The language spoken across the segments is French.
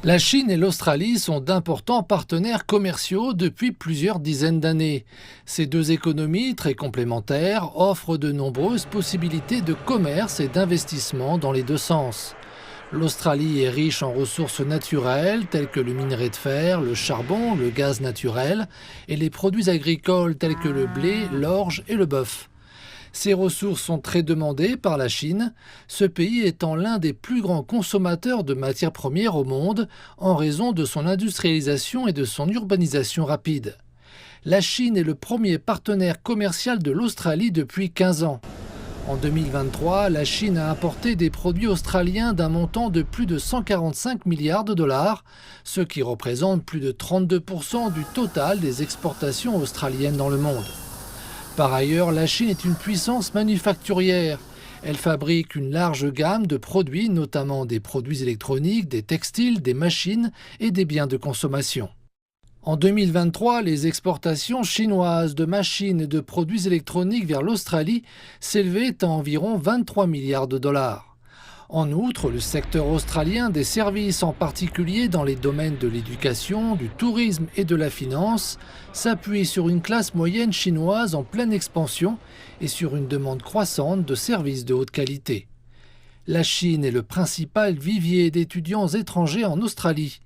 La Chine et l'Australie sont d'importants partenaires commerciaux depuis plusieurs dizaines d'années. Ces deux économies très complémentaires offrent de nombreuses possibilités de commerce et d'investissement dans les deux sens. L'Australie est riche en ressources naturelles telles que le minerai de fer, le charbon, le gaz naturel et les produits agricoles tels que le blé, l'orge et le bœuf. Ces ressources sont très demandées par la Chine, ce pays étant l'un des plus grands consommateurs de matières premières au monde en raison de son industrialisation et de son urbanisation rapide. La Chine est le premier partenaire commercial de l'Australie depuis 15 ans. En 2023, la Chine a importé des produits australiens d'un montant de plus de 145 milliards de dollars, ce qui représente plus de 32% du total des exportations australiennes dans le monde. Par ailleurs, la Chine est une puissance manufacturière. Elle fabrique une large gamme de produits, notamment des produits électroniques, des textiles, des machines et des biens de consommation. En 2023, les exportations chinoises de machines et de produits électroniques vers l'Australie s'élevaient à environ 23 milliards de dollars. En outre, le secteur australien des services, en particulier dans les domaines de l'éducation, du tourisme et de la finance, s'appuie sur une classe moyenne chinoise en pleine expansion et sur une demande croissante de services de haute qualité. La Chine est le principal vivier d'étudiants étrangers en Australie.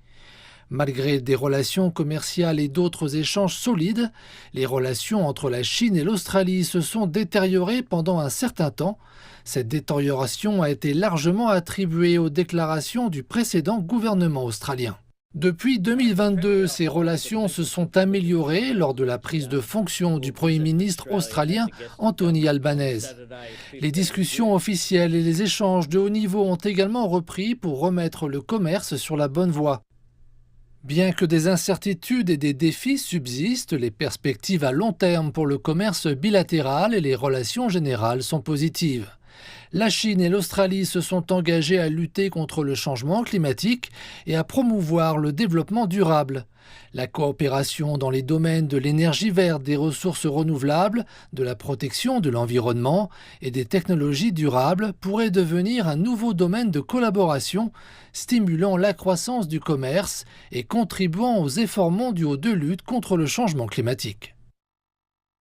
Malgré des relations commerciales et d'autres échanges solides, les relations entre la Chine et l'Australie se sont détériorées pendant un certain temps. Cette détérioration a été largement attribuée aux déclarations du précédent gouvernement australien. Depuis 2022, ces relations se sont améliorées lors de la prise de fonction du Premier ministre australien Anthony Albanese. Les discussions officielles et les échanges de haut niveau ont également repris pour remettre le commerce sur la bonne voie. Bien que des incertitudes et des défis subsistent, les perspectives à long terme pour le commerce bilatéral et les relations générales sont positives. La Chine et l'Australie se sont engagées à lutter contre le changement climatique et à promouvoir le développement durable. La coopération dans les domaines de l'énergie verte, des ressources renouvelables, de la protection de l'environnement et des technologies durables pourrait devenir un nouveau domaine de collaboration, stimulant la croissance du commerce et contribuant aux efforts mondiaux de lutte contre le changement climatique.